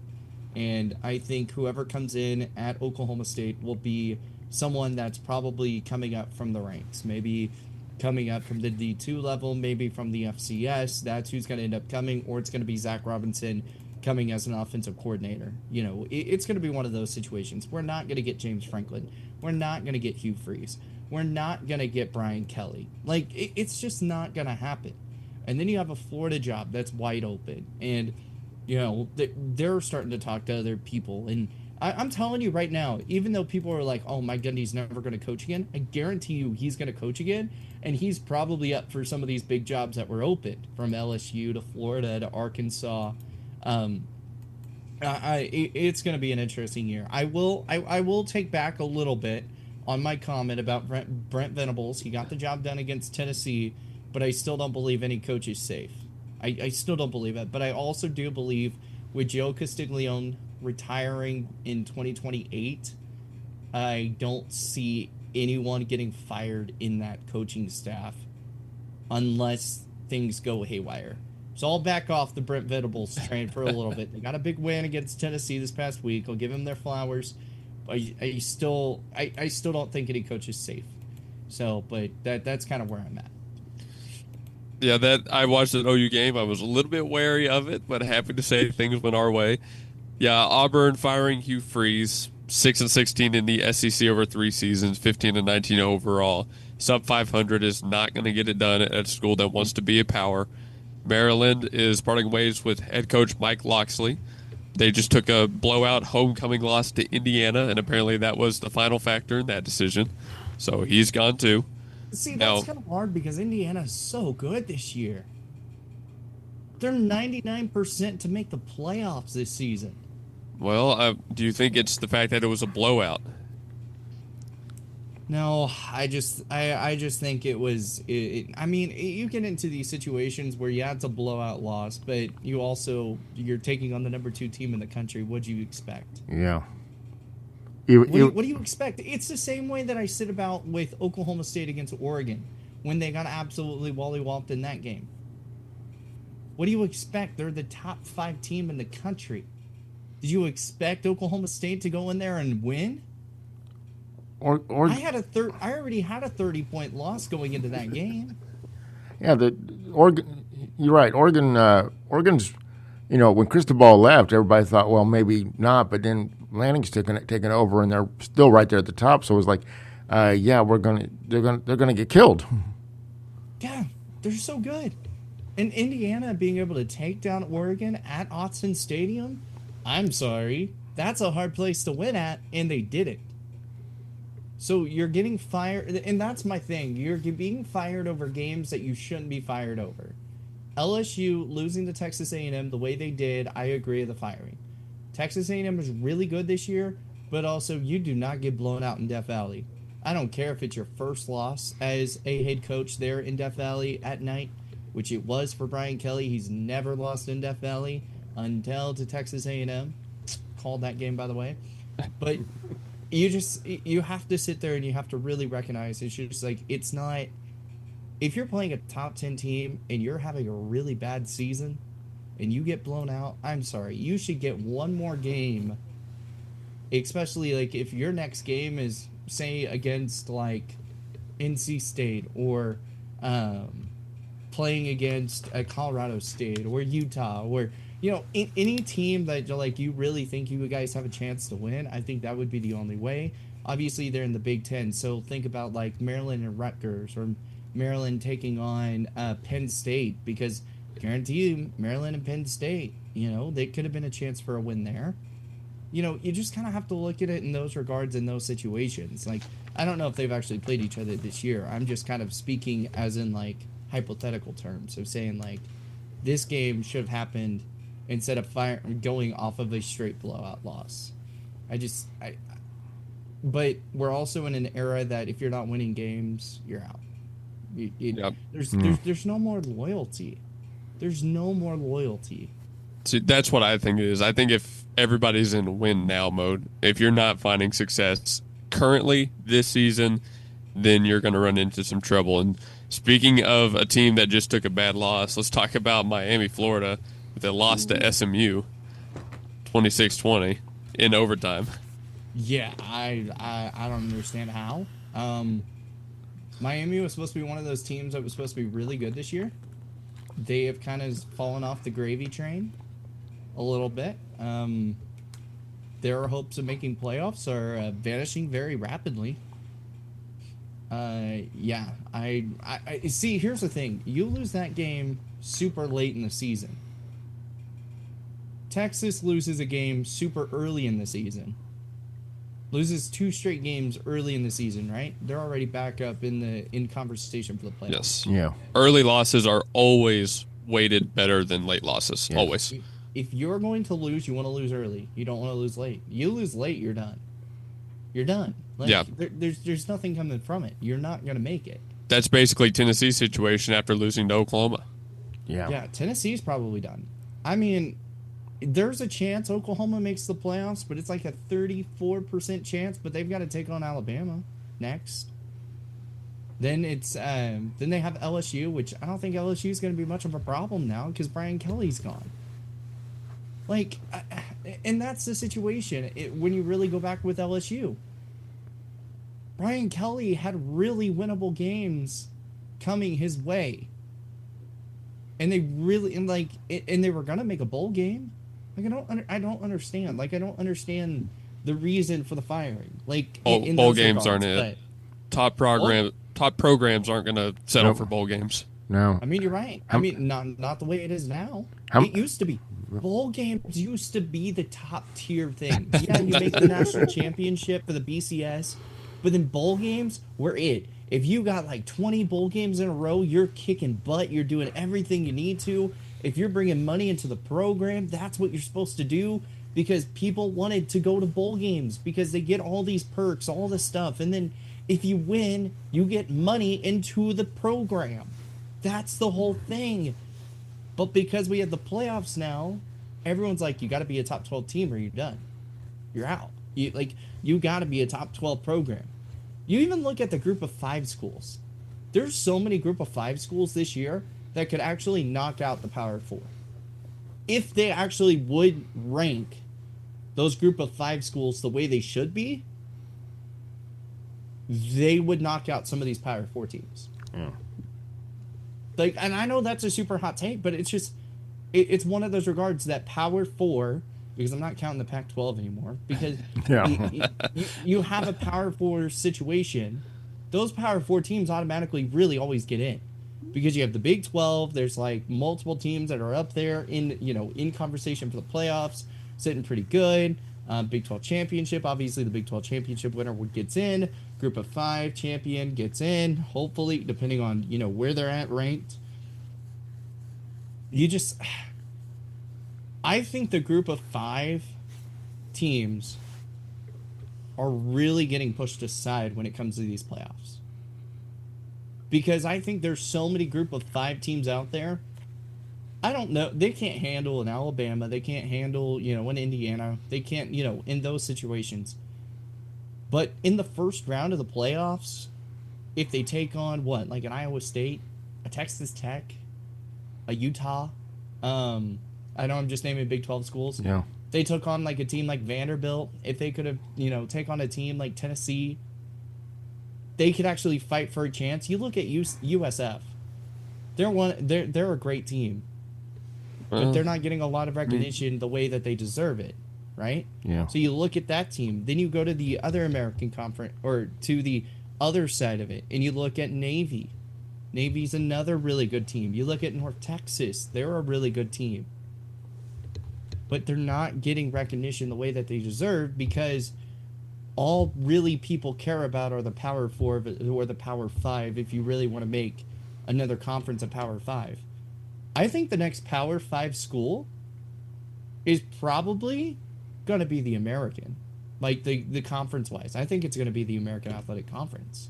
And I think whoever comes in at Oklahoma State will be someone that's probably coming up from the ranks, maybe coming up from the D2 level, maybe from the FCS. That's who's going to end up coming, or it's going to be Zach Robinson coming as an offensive coordinator. It's going to be one of those situations. We're not going to get James Franklin. We're not going to get Hugh Freeze. We're not going to get Brian Kelly. It's just not going to happen. And then you have a Florida job that's wide open, and they're starting to talk to other people. And I'm telling you right now, even though people are like, oh, Mike Gundy's never going to coach again, I guarantee you he's going to coach again, and he's probably up for some of these big jobs that were opened, from LSU to Florida to Arkansas. It's going to be an interesting year. I will take back a little bit on my comment about Brent Venables. He got the job done against Tennessee, but I still don't believe any coach is safe. I still don't believe it, but I also do believe with Joe Castiglione retiring in 2028, I don't see anyone getting fired in that coaching staff unless things go haywire. So I'll back off the Brent Venables train for a little bit. They got a big win against Tennessee this past week. I'll give them their flowers. I still don't think any coach is safe. So, but that's kind of where I'm at. Yeah, I watched an OU game. I was a little bit wary of it, but happy to say things went our way. Yeah, Auburn firing Hugh Freeze, 6-16 in the SEC over 3 seasons, 15-19 overall. Sub 500 is not going to get it done at a school that wants to be a power. Maryland is parting ways with head coach Mike Locksley. They just took a blowout homecoming loss to Indiana, and apparently that was the final factor in that decision. So he's gone too. See, that's kind of hard because Indiana's so good this year. They're 99% to make the playoffs this season. Well, do you think it's the fact that it was a blowout? No, I just think it was. I mean, you get into these situations where it's a blowout loss, but you're taking on the number 2 team in the country. What do you expect? Yeah. What do you expect? It's the same way that I said about with Oklahoma State against Oregon when they got absolutely wallywalked in that game. What do you expect? They're the top 5 team in the country. Did you expect Oklahoma State to go in there and win? Or I already had a 30-point loss going into that game. Yeah, Oregon. You're right. Oregon's. When Cristobal left, everybody thought, well, maybe not. But then Lanning's taken over, and they're still right there at the top. So it was like, they're gonna get killed. Yeah, they're so good. And Indiana being able to take down Oregon at Autzen Stadium, I'm sorry, that's a hard place to win at, and they did it. So you're getting fired, and that's my thing. You're being fired over games that you shouldn't be fired over. LSU losing to Texas A&M the way they did, I agree with the firing. Texas A&M was really good this year, but also you do not get blown out in Death Valley. I don't care if it's your first loss as a head coach there in Death Valley at night, which it was for Brian Kelly. He's never lost in Death Valley until to Texas A&M. Called that game, by the way. But you have to sit there and you have to really recognize it's just like, it's not, if you're playing a top 10 team and you're having a really bad season and you get blown out, I'm sorry, you should get one more game, especially like if your next game is, say, against like NC State or playing against Colorado State or Utah or any team that like you really think you guys have a chance to win. I think that would be the only way. Obviously, they're in the Big Ten, so think about like Maryland and Rutgers or Maryland taking on Penn State, because guarantee you Maryland and Penn State, they could have been a chance for a win there. You just kind of have to look at it in those regards, in those situations. Like, I don't know if they've actually played each other this year. I'm just kind of speaking as in like hypothetical terms of saying like this game should have happened instead of going off of a straight blowout loss. But we're also in an era that if you're not winning games, you're out. There's no more loyalty. There's no more loyalty. See, that's what I think it is. I think if everybody's in win now mode, if you're not finding success currently this season, then you're going to run into some trouble. And speaking of a team that just took a bad loss, let's talk about Miami, Florida, with a loss to SMU 26-20 in overtime. Yeah, I don't understand how. Miami was supposed to be one of those teams that was supposed to be really good this year. They have kind of fallen off the gravy train a little bit. Their hopes of making playoffs are vanishing very rapidly. I see. Here's the thing: you lose that game super late in the season. Texas loses a game super early in the season. Loses 2 straight games early in the season, right? They're already back up in conversation for the playoffs. Yes. Yeah. Early losses are always weighted better than late losses. Yeah. Always. If you're going to lose, you want to lose early. You don't want to lose late. You lose late, you're done. You're done. Like, yeah. There's nothing coming from it. You're not going to make it. That's basically Tennessee's situation after losing to Oklahoma. Yeah. Yeah, Tennessee's probably done. I mean, there's a chance Oklahoma makes the playoffs, but it's like a 34% chance, but they've got to take on Alabama next. Then then they have LSU, which I don't think LSU is going to be much of a problem now because Brian Kelly's gone. Like, and that's the situation when you really go back with LSU. Brian Kelly had really winnable games coming his way. And they really, and they were going to make a bowl game. Like, I don't understand. Like, I don't understand the reason for the firing. Like, bowl games aren't it. Top programs aren't going to settle for bowl games. No. I mean, you're right. I mean, not the way it is now. It used to be. Bowl games used to be the top tier thing. Yeah, you make the national championship for the BCS, but then bowl games were it. If you got like 20 bowl games in a row, you're kicking butt. You're doing everything you need to. if you're bringing money into the program, that's what you're supposed to do, because people wanted to go to bowl games because they get all these perks, all this stuff. And then if you win, you get money into the program. That's the whole thing. But because we have the playoffs now, everyone's like, you got to be a top 12 team or you're done. You're out. You got to be a top 12 program. You even look at the group of 5 schools. There's so many group of 5 schools this year that could actually knock out the Power 4. If they actually would rank those group of 5 schools the way they should be, they would knock out some of these Power 4 teams. Yeah. And I know that's a super hot take, but it's just, it's one of those regards that Power 4, because I'm not counting the Pac-12 anymore, because you have a Power 4 situation, those Power 4 teams automatically really always get in. Because you have the Big 12, there's like multiple teams that are up there in conversation for the playoffs, sitting pretty good. Big 12 championship, obviously the Big 12 championship winner gets in. Group of 5 champion gets in, hopefully, depending on where they're at ranked. I think the group of 5 teams are really getting pushed aside when it comes to these playoffs. Because I think there's so many group of 5 teams out there. I don't know. They can't handle an Alabama. They can't handle, an Indiana. They can't, in those situations. But in the first round of the playoffs, if they take on like an Iowa State, a Texas Tech, a Utah, I know I'm just naming Big 12 schools. Yeah. They took on like a team like Vanderbilt. If they could have, take on a team like Tennessee, they could actually fight for a chance. You look at USF. They're a great team. But they're not getting a lot of recognition the way that they deserve it, right? Yeah. So you look at that team. Then you go to the other American Conference, or to the other side of it, and you look at Navy. Navy's another really good team. You look at North Texas. They're a really good team. But they're not getting recognition the way that they deserve, because all really people care about are the Power 4 or the Power 5, if you really want to make another conference a Power 5. I think the next Power 5 school is probably going to be the American. Like the conference-wise. I think it's going to be the American Athletic Conference.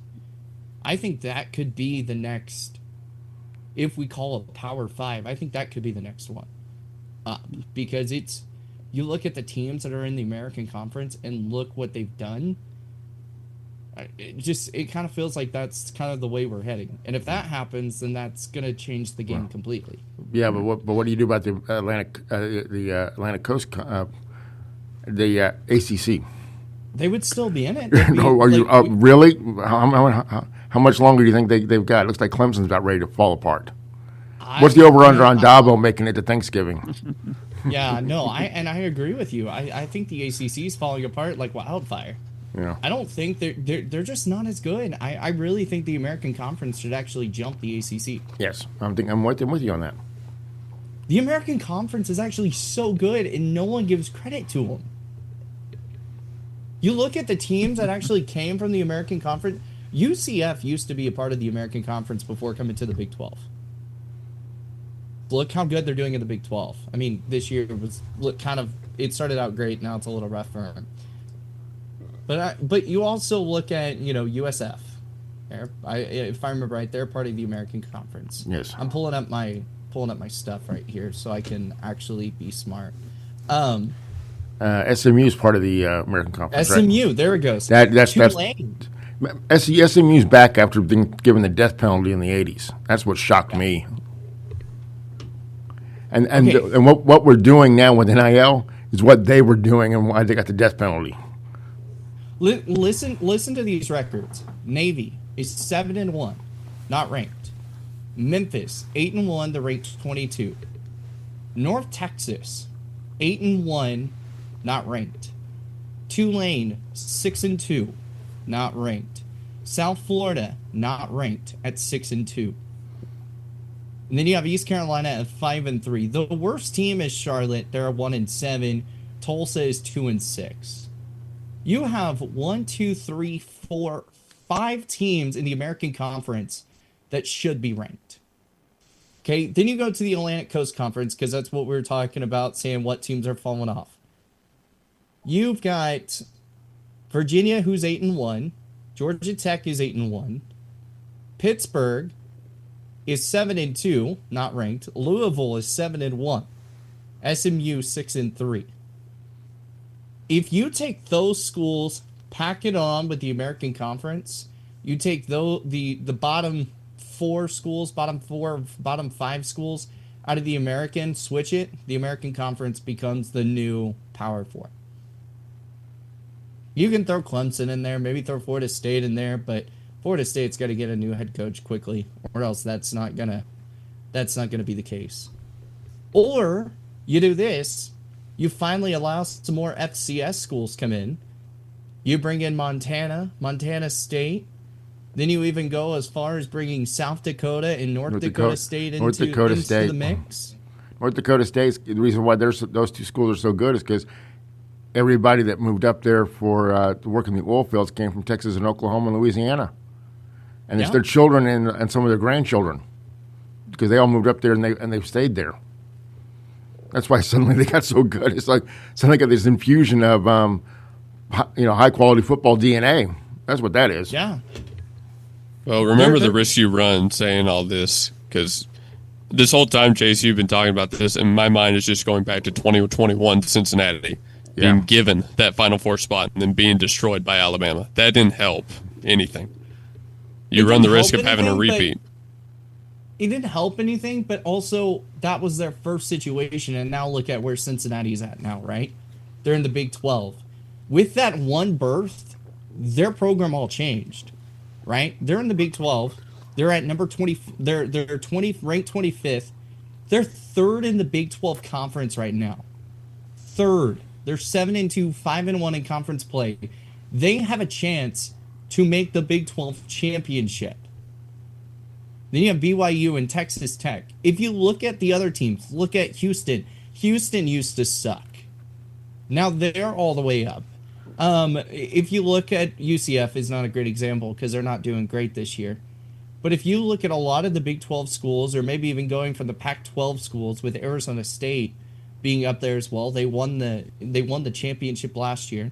I think that could be the next, if we call it Power 5, I think that could be the next one. Because you look at the teams that are in the American Conference and look what they've done. It kind of feels like that's kind of the way we're heading. And if that happens, then that's going to change the game completely. Yeah, but what do you do about the Atlantic Coast, the ACC? They would still be in it. No, are you really? How much longer do you think they've got? It looks like Clemson's about ready to fall apart. What's the over/under on Dabo making it to Thanksgiving? Yeah, no, I agree with you. I think the ACC is falling apart like wildfire. Yeah. I don't think they're just not as good. I really think the American Conference should actually jump the ACC. Yes, I'm with you on that. The American Conference is actually so good, and no one gives credit to them. You look at the teams that actually came from the American Conference. UCF used to be a part of the American Conference before coming to the Big 12. Look how good they're doing in the Big 12. I mean, this year it started out great. Now it's a little rough for them. But you also look at USF. If I remember right, they're part of the American Conference. Yes. I'm pulling up my stuff right here so I can actually be smart. SMU is part of the American Conference. SMU, right? there it goes. That's Tulane. SMU's back after being given the death penalty in the 80s. That's what shocked me. And what we're doing now with NIL is what they were doing and why they got the death penalty. Listen to these records. Navy is 7-1, not ranked. Memphis 8-1, they're ranked 22. North Texas 8-1, not ranked. Tulane 6-2, not ranked. South Florida not ranked at 6-2. And then you have East Carolina at 5-3. The worst team is Charlotte. They're 1-7. Tulsa is 2-6. You have 1, 2, 3, 4, 5 teams in the American Conference that should be ranked. Okay, then you go to the Atlantic Coast Conference because that's what we were talking about, saying what teams are falling off. You've got Virginia, who's 8-1. Georgia Tech is 8-1. Pittsburgh is 7-2, not ranked. Louisville is 7-1. SMU 6-3. If you take those schools, pack it on with the American Conference, you take the bottom four schools, bottom five schools out of the American, switch it, the American Conference becomes the new Power Four. You can throw Clemson in there, maybe throw Florida State in there, but Florida State's got to get a new head coach quickly, or else that's not gonna be the case. Or you do this, you finally allow some more FCS schools come in. You bring in Montana State. Then you even go as far as bringing South Dakota and North Dakota State into the mix. North Dakota State, the reason why those two schools are so good is because everybody that moved up there to work in the oil fields came from Texas and Oklahoma and Louisiana. And it's their children and some of their grandchildren because they all moved up there and they've stayed there. That's why suddenly they got so good. It's like suddenly got this infusion of high quality football DNA. That's what that is. Yeah. Well, remember the risk you run saying all this, because this whole time, Chase, you've been talking about this, and my mind is just going back to 2021 Cincinnati being given that Final Four spot and then being destroyed by Alabama. That didn't help anything. You run the risk of having a repeat. It didn't help anything, but also that was their first situation, and now look at where Cincinnati's at now, right? They're in the Big 12. With that one berth, their program all changed. Right? They're in the Big 12. They're at number 20. They're ranked 25th. They're third in the Big 12 conference right now. Third. They're 7-2, 5-1 in conference play. They have a chance to make the Big 12 championship. Then you have BYU and Texas Tech. If you look at the other teams, look at Houston. Houston used to suck. Now they're all the way up. If you look at UCF is not a great example because they're not doing great this year. But if you look at a lot of the Big 12 schools, or maybe even going from the Pac-12 schools with Arizona State being up there as well, they won the championship last year.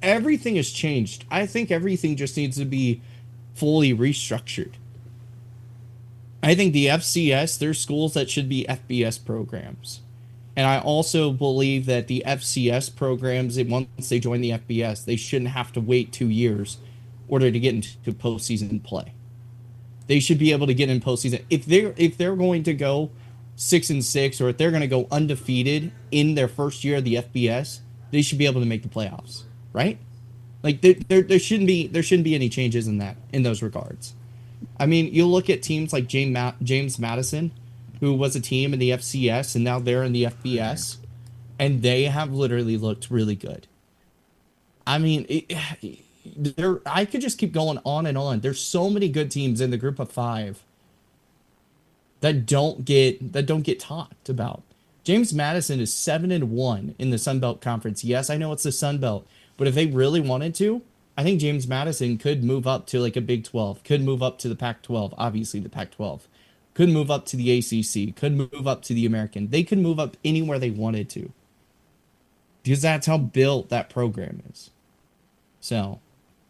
Everything has changed. I think everything just needs to be fully restructured. I think the FCS, there's schools that should be FBS programs. And I also believe that the FCS programs, once they join the FBS, they shouldn't have to wait 2 years in order to get into postseason play. They should be able to get in postseason. If they're going to go 6-6, or if they're going to go undefeated in their first year of the FBS, they should be able to make the playoffs, right? Like there shouldn't be any changes in those regards. I mean, you look at teams like James Madison, who was a team in the FCS, and now they're in the FBS, and they have literally looked really good. I mean, I could just keep going on and on. There's so many good teams in the group of 5 that don't get talked about. James Madison is 7-1 in the Sun Belt Conference. Yes, I know it's the Sun Belt, but if they really wanted to, I think James Madison could move up to like a Big 12, could move up to the Pac-12, obviously the Pac-12. Could move up to the ACC, could move up to the American. They could move up anywhere they wanted to. Because that's how built that program is. So,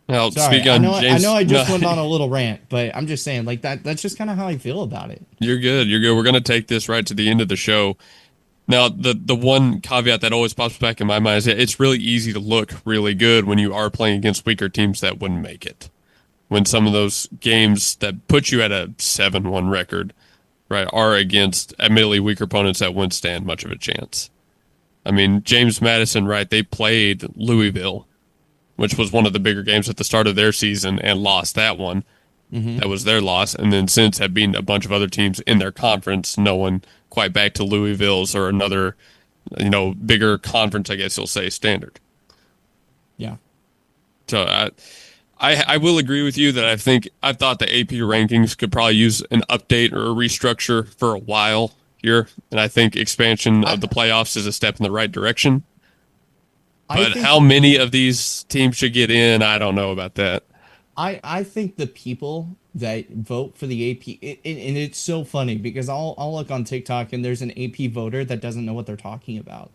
well, sorry, I know I just went on a little rant, but I'm just saying, like, that's just kind of how I feel about it. You're good. We're going to take this right to the end of the show. Now, the one caveat that always pops back in my mind is that it's really easy to look really good when you are playing against weaker teams that wouldn't make it. When some of those games that put you at a 7-1 record, right, are against admittedly weaker opponents that wouldn't stand much of a chance. I mean, James Madison, right, they played Louisville, which was one of the bigger games at the start of their season, and lost that one. Mm-hmm. That was their loss. And then since have beaten a bunch of other teams in their conference, no one quite back to Louisville's or another, bigger conference, I guess you'll say, standard. Yeah. So I will agree with you that I thought the AP rankings could probably use an update or a restructure for a while here, and I think expansion of the playoffs is a step in the right direction. But how many of these teams should get in, I don't know about that. I think the people that vote for the AP, and it's so funny because I'll look on TikTok and there's an AP voter that doesn't know what they're talking about.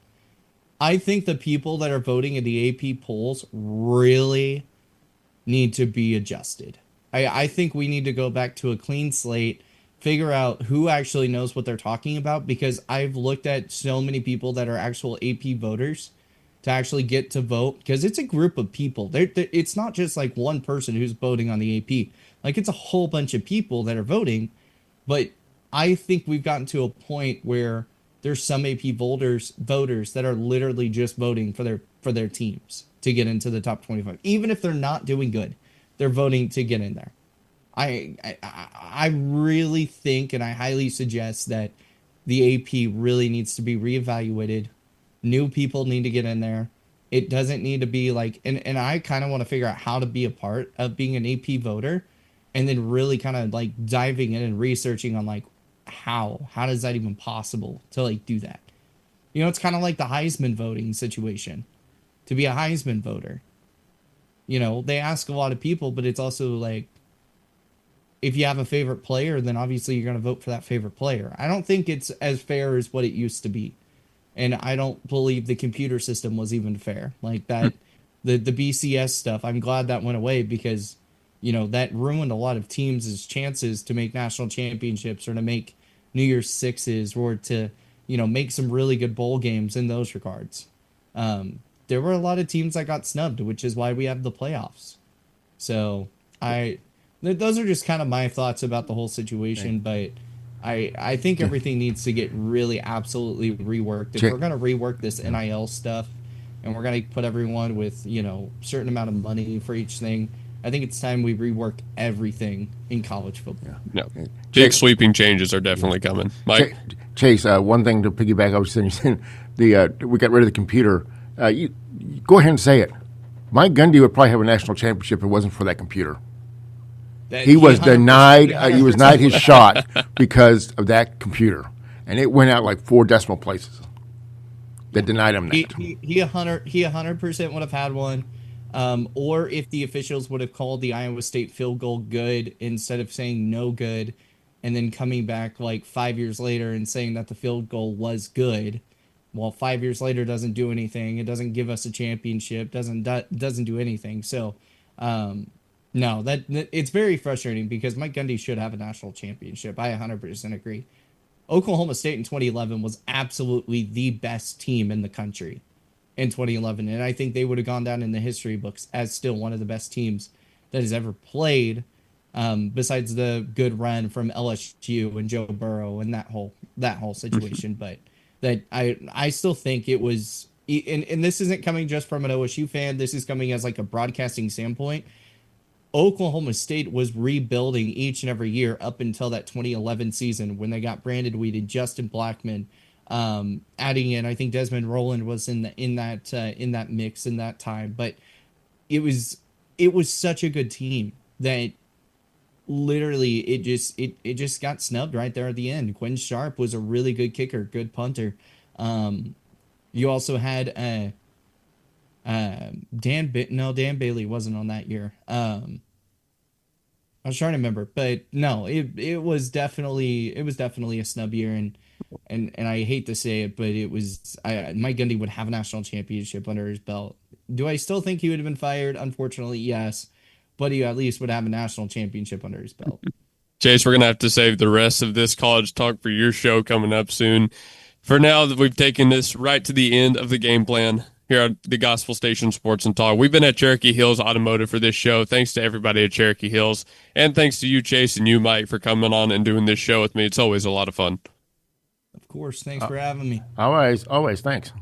I think the people that are voting in the AP polls really need to be adjusted. I think we need to go back to a clean slate, figure out who actually knows what they're talking about, because I've looked at so many people that are actual AP voters to actually get to vote, because it's a group of people. It's not just like one person who's voting on the AP. Like, it's a whole bunch of people that are voting, but I think we've gotten to a point where there's some AP voters that are literally just voting for their teams to get into the top 25. Even if they're not doing good, they're voting to get in there. I really think, and I highly suggest, that the AP really needs to be reevaluated. New people need to get in there. It doesn't need to be like, and I kind of want to figure out how to be a part of being an AP voter, and then really kind of like diving in and researching on like how does that even possible to like do that. You know, it's kind of like the Heisman voting situation. To be a Heisman voter, you know, they ask a lot of people, but it's also like, if you have a favorite player, then obviously you're going to vote for that favorite player. I don't think it's as fair as what it used to be. And I don't believe the computer system was even fair. Like that, the BCS stuff, I'm glad that went away, because, you know, that ruined a lot of teams' chances to make national championships or to make New Year's Sixes or to, you know, make some really good bowl games in those regards. There were a lot of teams that got snubbed, which is why we have the playoffs. So those are just kind of my thoughts about the whole situation, but I think everything needs to get really absolutely reworked. If we're going to rework this NIL stuff and we're going to put everyone with, you know, certain amount of money for each thing, I think it's time we rework everything in college football. No, big sweeping changes are definitely coming. Mike? Chase, one thing to piggyback, I was saying, we got rid of the computer. You go ahead and say it. Mike Gundy would probably have a national championship if it wasn't for that computer. He was denied. He was denied his shot because of that computer, and it went out like 4 decimal places that denied him that. He 100% would have had one, or if the officials would have called the Iowa State field goal good instead of saying no good, and then coming back like 5 years later and saying that the field goal was good. Well, 5 years later doesn't do anything. It doesn't give us a championship. Doesn't do anything. So. No, that it's very frustrating because Mike Gundy should have a national championship. I 100% agree. Oklahoma State in 2011 was absolutely the best team in the country in 2011, and I think they would have gone down in the history books as still one of the best teams that has ever played, besides the good run from LSU and Joe Burrow and that whole situation. But that I still think it was, and this isn't coming just from an OSU fan. This is coming as like a broadcasting standpoint. Oklahoma State was rebuilding each and every year up until that 2011 season when they got Brandon Weed and Justin Blackman, adding in, I think Desmond Rowland was in that mix in that time. But it was such a good team that literally it just got snubbed right there at the end. Quinn Sharp was a really good kicker, good punter. You also had Dan Bailey wasn't on that year. I was trying to remember, but no, it was definitely a snub year, and I hate to say it, but it was Mike Gundy would have a national championship under his belt. Do I still think he would have been fired? Unfortunately, yes, but he at least would have a national championship under his belt. Chase, we're going to have to save the rest of this college talk for your show coming up soon. For now, we've taken this right to the end of the game plan here at the Gospel Station Sports and Talk. We've been at Cherokee Hills Automotive for this show. Thanks to everybody at Cherokee Hills. And thanks to you, Chase, and you, Mike, for coming on and doing this show with me. It's always a lot of fun. Of course. Thanks for having me. Always. Thanks.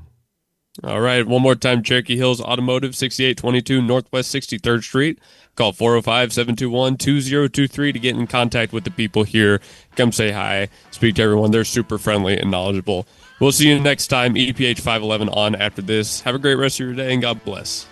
All right. One more time, Cherokee Hills Automotive, 6822 Northwest 63rd Street. Call 405-721-2023 to get in contact with the people here. Come say hi. Speak to everyone. They're super friendly and knowledgeable. We'll see you next time. EPH 511 on after this. Have a great rest of your day, and God bless.